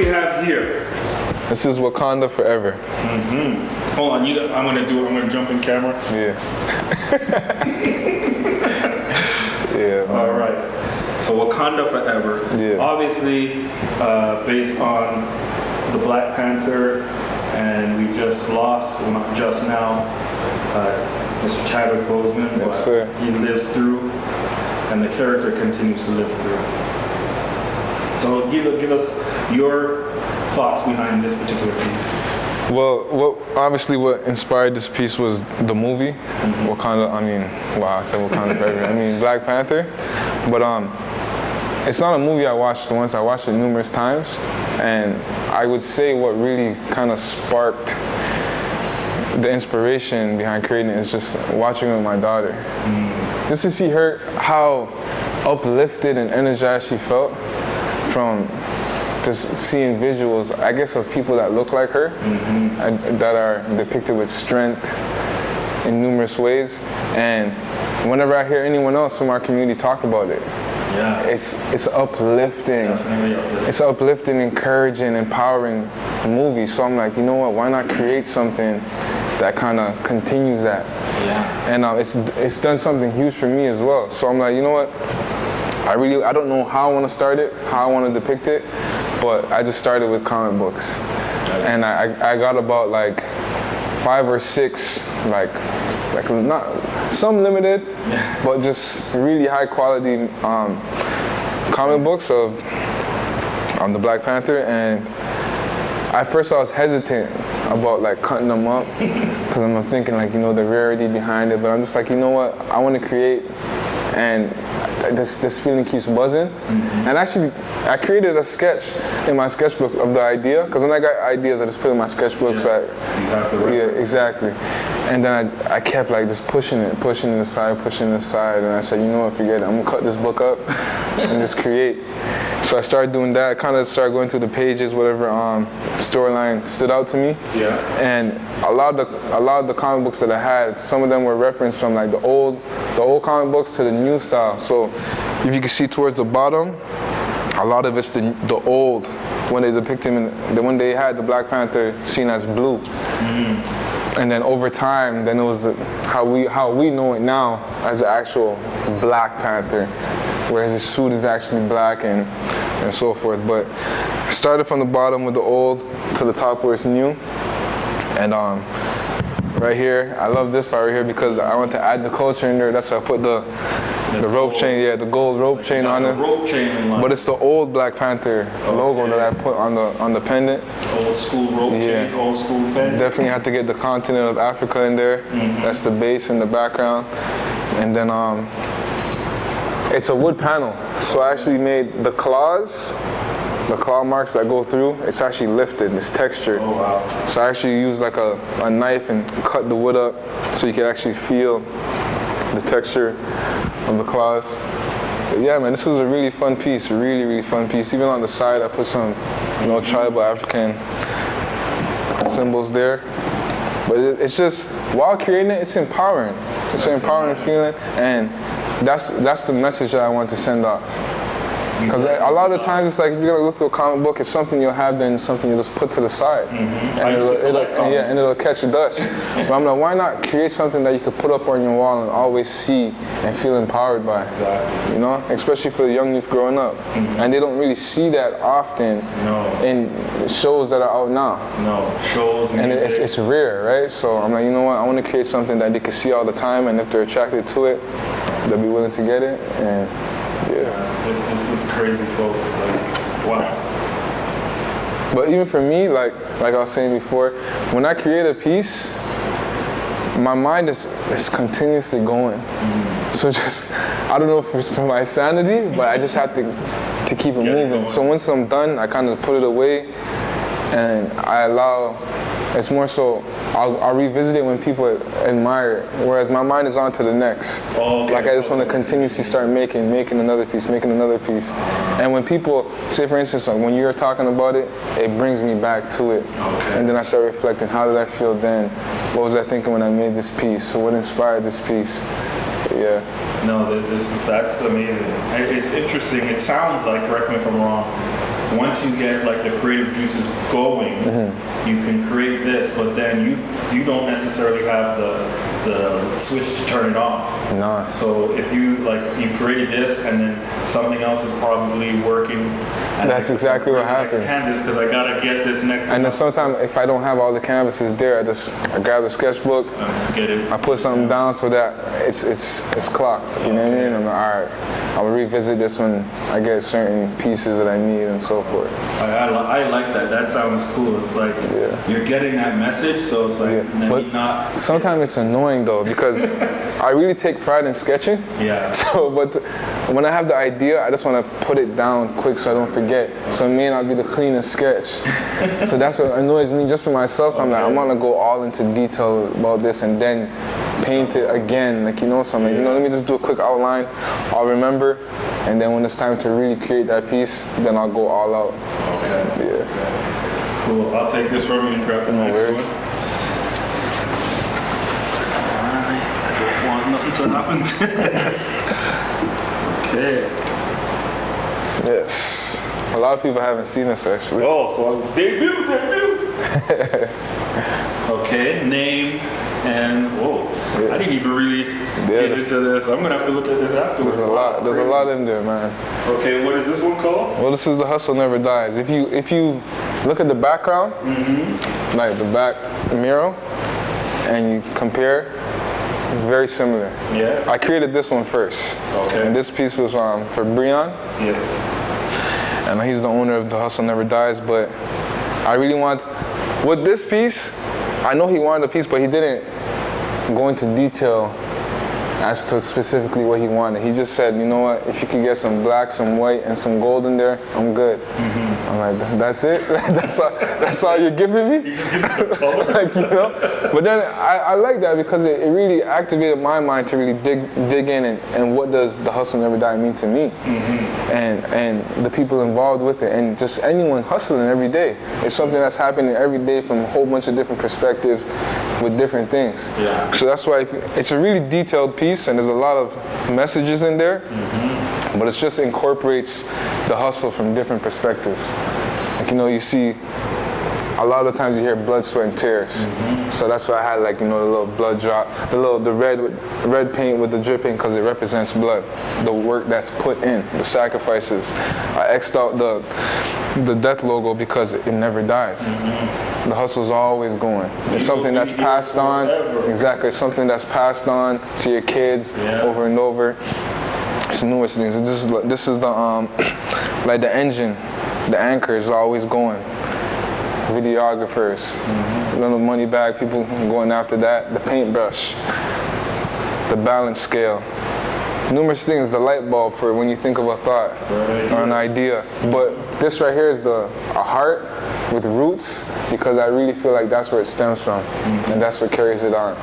we have here? This is Wakanda Forever. Hold on, I'm gonna jump in camera. Yeah. Yeah. Man. All right. So Wakanda Forever. Yeah. Obviously, based on the Black Panther, and we just lost, well not just now, Mr. Chadwick Boseman. Yes, sir. He lives through, and the character continues to live through. So give us your thoughts behind this particular piece. Well, what inspired this piece was the movie, Wakanda. I said Wakanda Forever. Black Panther, but it's not a movie I watched once. I watched it numerous times, and I would say what really kind of sparked the inspiration behind creating it is just watching it with my daughter. Just to see her, how uplifted and energized she felt from just seeing visuals, I guess, of people that look like her, that are depicted with strength in numerous ways. And whenever I hear anyone else from our community talk about it, it's uplifting. Definitely uplifting. It's uplifting, encouraging, empowering movie. So I'm like, you know what? Why not create something that kind of continues that? Yeah. And it's done something huge for me as well. So I'm like, you know what? I don't know how I want to start it, how I want to depict it, but I just started with comic books, and I got about like 5 or 6 like not some limited, but just really high quality comic books of the Black Panther. And at first I was hesitant about like cutting them up because I'm thinking like, the rarity behind it, but I'm just like, you know what, I want to create, and this feeling keeps buzzing. And actually, I created a sketch in my sketchbook of the idea, because when I got ideas, I just put in my sketchbook. You have the reference. Yeah, exactly. And then I kept like just pushing it aside, and I said, you know what, forget it. I'm gonna cut this book up and just create. So I started doing that. I kind of started going through the pages, whatever storyline stood out to me. Yeah. And a lot of the comic books that I had, some of them were referenced from like the old comic books to the new style. So if you can see towards the bottom, a lot of it's the old, when they depict him when they had the Black Panther seen as blue. And then over time, then it was how we know it now as the actual Black Panther, whereas his suit is actually black and so forth. But started from the bottom with the old to the top where it's new. And right here, I love this part right here because I want to add the culture in there. That's how I put the rope chain, the gold rope chain on it. Rope chain, but it's the old Black Panther logo that I put on the pendant. Old school rope chain, old school pendant. Definitely have to get the continent of Africa in there. That's the base in the background. And then it's a wood panel. So I actually made the claw marks that go through, it's actually lifted, it's textured. Oh, wow. So I actually used like a knife and cut the wood up so you can actually feel the texture of the claws. But yeah, man, this was a really fun piece, really, really fun piece. Even on the side, I put some, tribal African symbols there. But it's just, while creating it, it's empowering. It's an empowering feeling, and that's the message that I want to send off. Because a lot of times it's like, if you're gonna look through a comic book, it's something you'll have, then something you'll just put to the side, and it'll catch the dust. But I'm like, why not create something that you could put up on your wall and always see and feel empowered by? Exactly. Especially for the young youth growing up, and they don't really see that often in shows that are out now. Shows, music. And it's rare, right? So I'm like, you know what? I want to create something that they can see all the time, and if they're attracted to it, they'll be willing to get it. And this is crazy, folks. Like, wow. But even for me, like I was saying before, when I create a piece, my mind is continuously going. So just, I don't know if it's for my sanity, but I just have to keep it moving. So once I'm done, I kind of put it away, and I allow. It's more so I'll revisit it when people admire it, whereas my mind is on to the next. Like I just want to continuously start making another piece. And when people, say for instance, like when you're talking about it, it brings me back to it. And then I start reflecting, how did I feel then? What was I thinking when I made this piece? So what inspired this piece? Yeah. No, that's amazing. It's interesting. It sounds like, correct me if I'm wrong, once you get like the creative juices going, you can create this, but then you don't necessarily have the switch to turn it off. No. So if you created this and then something else is probably working. And that's exactly what happens. Because I gotta get this next. And then sometimes if I don't have all the canvases there, I grab a sketchbook, I put something down so that it's clocked. You know what I mean? I'm like, all right, I'll revisit this when I get certain pieces that I need and so forth. I like that. That sounds cool. It's like you're getting that message, so it's like but not. Sometimes it's annoying though because I really take pride in sketching. Yeah. So, but when I have the idea, I just want to put it down quick so I don't forget. So it may not be the cleanest sketch. So that's what annoys me just for myself. I'm like, I'm gonna go all into detail about this and then paint it again. Like, so I'm like, let me just do a quick outline. I'll remember, and then when it's time to really create that piece, then I'll go all out. Okay. Yeah. Okay. Cool. I'll take this from you and grab the next one. I don't want nothing to happen. Okay. Yes. A lot of people haven't seen this actually. Oh, so debut. Okay, name and I didn't even really get into this. I'm gonna have to look at this afterwards. There's a lot in there, man. Okay, what is this one called? Well, this is The Hustle Never Dies. If you look at the background, like the back mural, and you compare, very similar. Yeah. I created this one first. Okay. And this piece was for Breon. Yes. And he's the owner of The Hustle Never Dies, but I really want, with this piece, I know he wanted a piece, but he didn't go into detail as to specifically what he wanted. He just said, you know what, if you can get some black, some white, and some gold in there, I'm good. I'm like, that's it? that's all you're giving me? You just give me the color? But then I like that because it really activated my mind to really dig in and what does the hustle never die mean to me? And the people involved with it, and just anyone hustling every day. It's something that's happening every day from a whole bunch of different perspectives with different things. Yeah. So that's why it's a really detailed piece, and there's a lot of messages in there, but it just incorporates the hustle from different perspectives. Like, you see, a lot of times you hear blood, sweat, and tears. So that's why I had the little blood drop, the red paint with the dripping, because it represents blood, the work that's put in, the sacrifices. I X'd out the death logo because it never dies. The hustle's always going. It's something that's passed on. Exactly, it's something that's passed on to your kids over and over. It's numerous things. This is the the engine, the anchor is always going. Videographers, little money bag people going after that. The paintbrush, the balance scale. Numerous things, the light bulb for when you think of a thought or an idea. But this right here is a heart with roots, because I really feel like that's where it stems from, and that's what carries it on.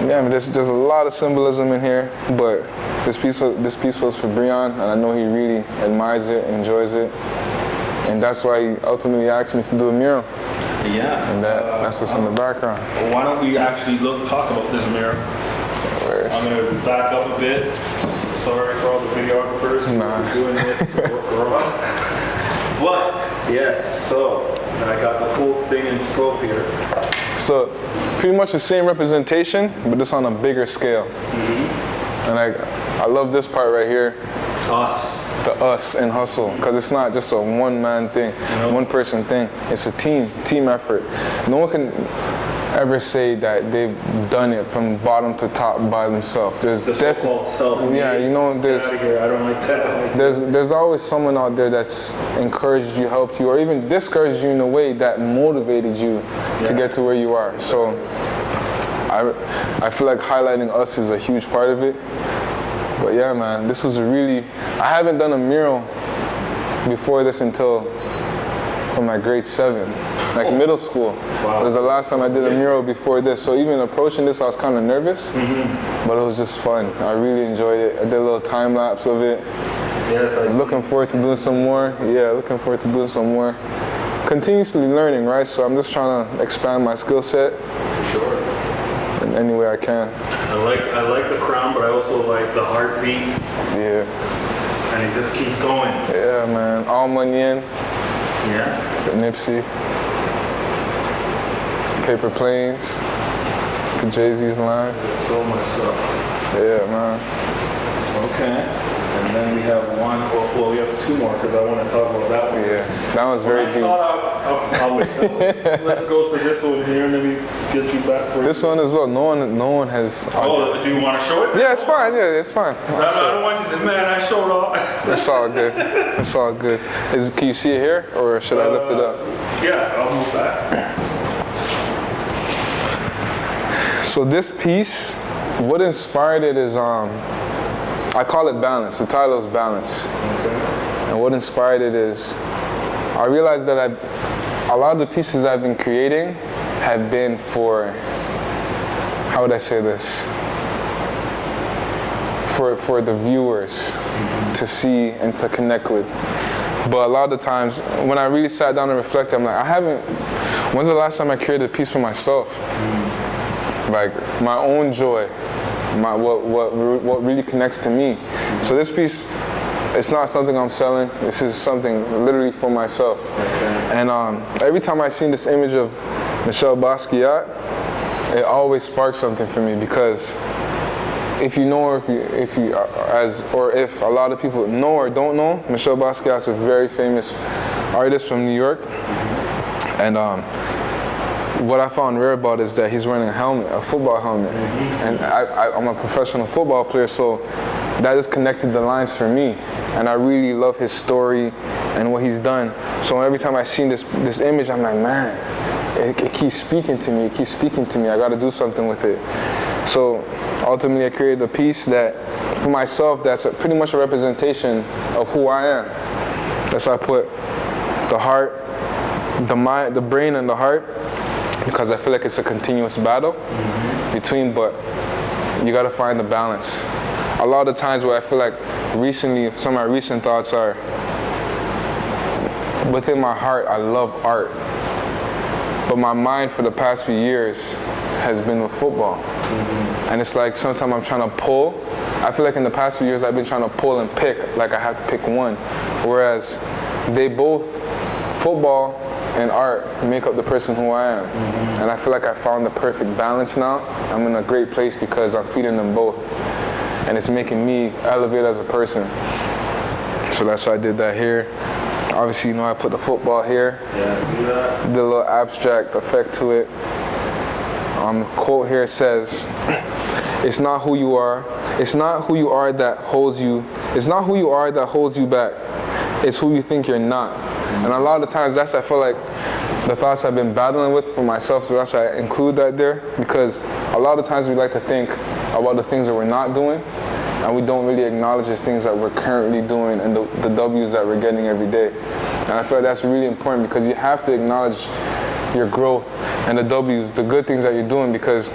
Yeah, there's a lot of symbolism in here, but this piece was for Breon, and I know he really admires it, enjoys it, and that's why he ultimately asked me to do a mural. Yeah. And that's what's in the background. Well, why don't we actually talk about this mural? I'm going to back up a bit. Sorry for all the videographers who are doing this. But, yes, so I got the full thing in scope here. So, pretty much the same representation, but just on a bigger scale. And I love this part right here. Us. The us and hustle, because it's not just a one-man thing, one-person thing. It's a team effort. No one can ever say that they've done it from bottom to top by themselves. There's the so-called self-made. Yeah, there's. Get out of here. I don't like that. There's always someone out there that's encouraged you, helped you, or even discouraged you in a way that motivated you to get to where you are. So I feel like highlighting us is a huge part of it. But yeah, man, this was I haven't done a mural before this until from grade 7, middle school. Wow. It was the last time I did a mural before this. So even approaching this, I was kind of nervous, but it was just fun. I really enjoyed it. I did a little time lapse of it. Yes, I'm looking forward to doing some more. Yeah, looking forward to doing some more. Continuously learning, right? So I'm just trying to expand my skill set. For sure. In any way I can. I like the crown, but I also like the heartbeat. Yeah. And it just keeps going. Yeah, man. All Money In. Yeah. Nipsey. Paper Planes. Jay-Z's line. There's so much stuff. Yeah, man. Okay. And then we have one, well, we have two more because I want to talk about that one. Yeah, that one's very deep. I'll wait. Let's go to this one here and then we get you back for this one as well. No one has. Oh, do you want to show it? Yeah, it's fine. Yeah, it's fine. I don't want you to say, man, I showed off. It's all good. It's all good. Can you see it here, or should I lift it up? Yeah, I'll move back. So this piece, what inspired it is I call it Balance. The title is Balance. Okay. And what inspired it is, I realized that a lot of the pieces I've been creating have been for, how would I say this? For the viewers to see and to connect with. But a lot of the times, when I really sat down and reflected, I'm like, when's the last time I created a piece for myself? Like my own joy. What really connects to me. So this piece, it's not something I'm selling. This is something literally for myself. Okay. And every time I see this image of Michel Basquiat, it always sparks something for me because if you know, if a lot of people know or don't know, Michel Basquiat's a very famous artist from New York, and what I found rare about it is that he's wearing a football helmet. And I'm a professional football player, so that just connected the lines for me. And I really love his story and what he's done. So every time I see this image, I'm like, man, it keeps speaking to me. It keeps speaking to me. I got to do something with it. So ultimately, I created a piece that, for myself, that's pretty much a representation of who I am. That's why I put the heart, the mind, the brain, and the heart, because I feel like it's a continuous battle between, but you gotta find the balance. A lot of times where I feel like recently, some of my recent thoughts are, within my heart, I love art. But my mind for the past few years has been with football. And it's like sometimes I'm trying to pull. I feel like in the past few years I've been trying to pull and pick, like I have to pick one. Whereas they both, football and art, make up the person who I am. And I feel like I found the perfect balance now. I'm in a great place because I'm feeding them both. And it's making me elevate as a person. So that's why I did that here. Obviously, I put the football here. Yeah, see that? Did a little abstract effect to it. The quote here says, "It's not who you are. It's not who you are that holds you. It's not who you are that holds you back. It's who you think you're not." And a lot of times, I feel like the thoughts I've been battling with for myself. So that's why I include that there, because a lot of times we like to think about the things that we're not doing, and we don't really acknowledge the things that we're currently doing and the W's that we're getting every day. And I feel like that's really important because you have to acknowledge your growth and the W's, the good things that you're doing, because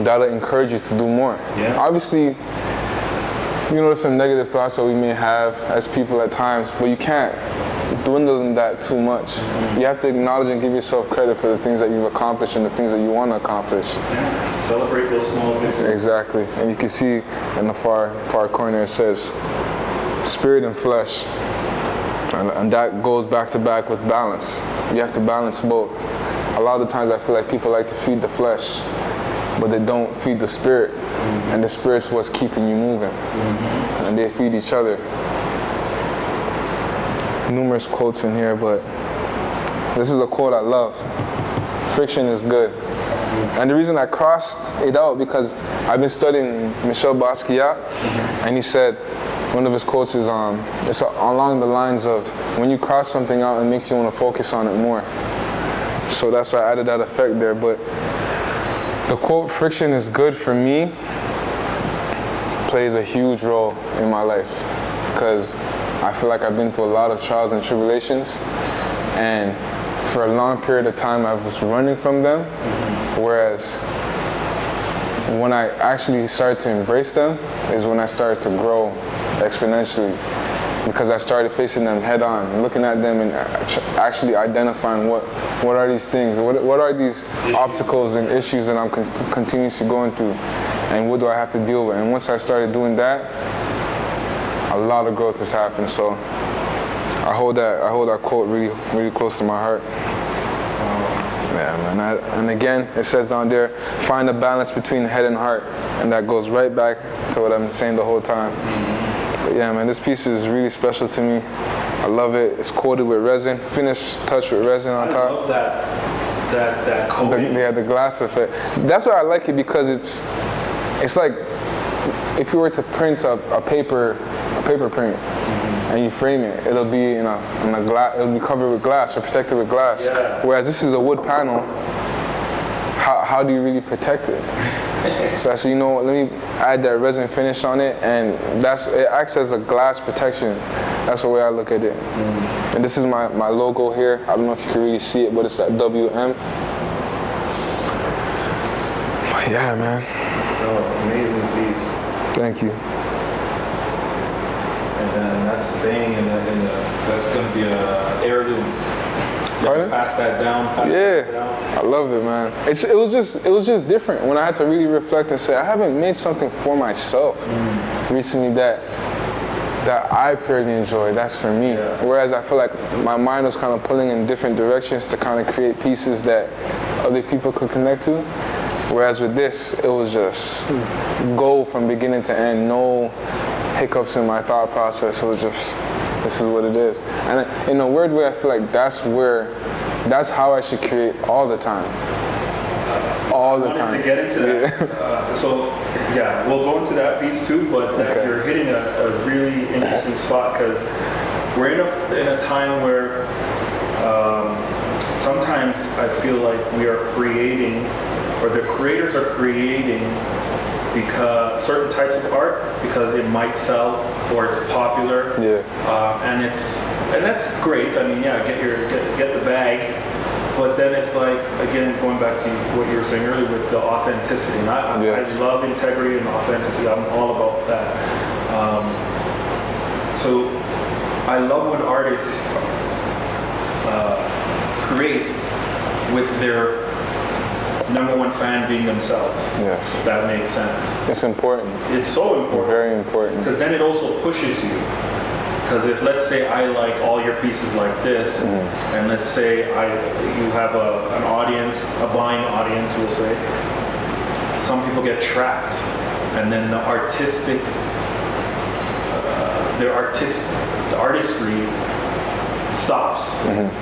that'll encourage you to do more. Yeah. Obviously, there's some negative thoughts that we may have as people at times, but you can't dwindle in that too much. You have to acknowledge and give yourself credit for the things that you've accomplished and the things that you want to accomplish. Yeah. Celebrate those small victories. Exactly. And you can see in the far corner it says spirit and flesh. And that goes back to back with balance. You have to balance both. A lot of times I feel like people like to feed the flesh, but they don't feed the spirit. And the spirit's what's keeping you moving. And they feed each other. Numerous quotes in here, but this is a quote I love. Friction is good. And the reason I crossed it out because I've been studying Michel Basquiat, and he said, one of his quotes is, it's along the lines of, when you cross something out, it makes you want to focus on it more. So that's why I added that effect there. But the quote, friction is good, for me, plays a huge role in my life, because I feel like I've been through a lot of trials and tribulations, and for a long period of time I was running from them, whereas when I actually started to embrace them is when I started to grow exponentially, because I started facing them head on, looking at them and actually identifying what are these things, what are these obstacles and issues that I'm continuously going through, and what do I have to deal with. And once I started doing that, a a lot of growth has happened. So I hold that quote really, really close to my heart. Yeah, man. And again, it says down there, find a balance between head and heart, and that goes right back to what I'm saying the whole time. But yeah, man, this piece is really special to me. I love it. It's coated with resin, finished touch with resin on top. I love that coating. The glass effect. That's why I like it, because it's like if you were to print a paper print. And you frame it, it'll be in a glass. It'll be covered with glass or protected with glass. Yeah. Whereas this is a wood panel. How do you really protect it? So I said, you know what? Let me add that resin finish on it, and it acts as a glass protection. That's the way I look at it. And this is my logo here. I don't know if you can really see it, but it's that WM. But yeah, man. Oh, amazing piece. Thank you. And that's staying in the that's going to be a heirloom. Pardon? Pass that down. I love it, man. It was just different when I had to really reflect and say, I haven't made something for myself recently that I purely enjoy. That's for me. Yeah. Whereas I feel like my mind was kind of pulling in different directions to kind of create pieces that other people could connect to. Whereas with this, it was just go from beginning to end. No hiccups in my thought process. It was just, this is what it is. And in a weird way, I feel like that's how I should create all the time. All the time. I wanted to get into that. So yeah, we'll go into that piece too, but you're hitting a really interesting spot, because we're in a time where sometimes I feel like we are creating, or the creators are creating, because certain types of art, because it might sell or it's popular, and that's great. I mean, yeah, get the bag, but then it's like, again, going back to what you were saying earlier with the authenticity. And I love integrity and authenticity. I'm all about that. So I love when artists create with their number one fan being themselves. Yes. If that makes sense. It's important. It's so important. Very important. Because then it also pushes you. Because if, let's say, I like all your pieces like this, and let's say you have an audience, a buying audience, we'll say, some people get trapped, and then the artistry stops,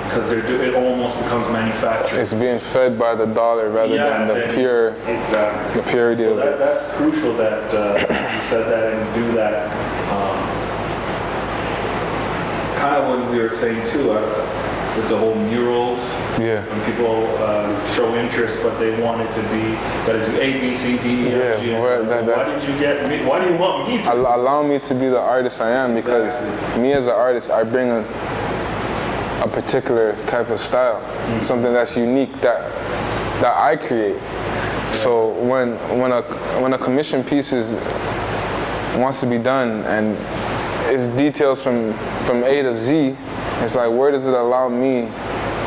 because it almost becomes manufactured. It's being fed by the dollar rather than the pure, exactly. The purity of it. That's crucial that you said that and do that. Kind of when we were saying too, with the whole murals, when people show interest, but they want it to be, got to do A, B, C, D, E, F, G. Why do you want me to? Allow me to be the artist I am, because me as an artist, I bring a particular type of style, something that's unique that I create. So when a commission piece wants to be done and it's details from A to Z, it's like, where does it allow me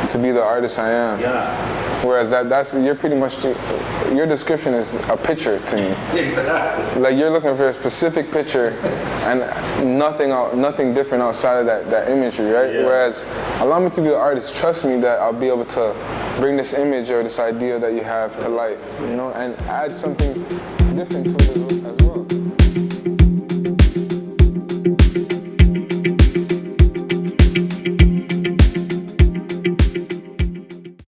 to be the artist I am? Yeah. Whereas you're pretty much, your description is a picture to me. Exactly. Like you're looking for a specific picture and nothing different outside of that imagery, right? Yeah. Whereas allow me to be the artist, trust me that I'll be able to bring this image or this idea that you have to life, you know, and add something different to it as well.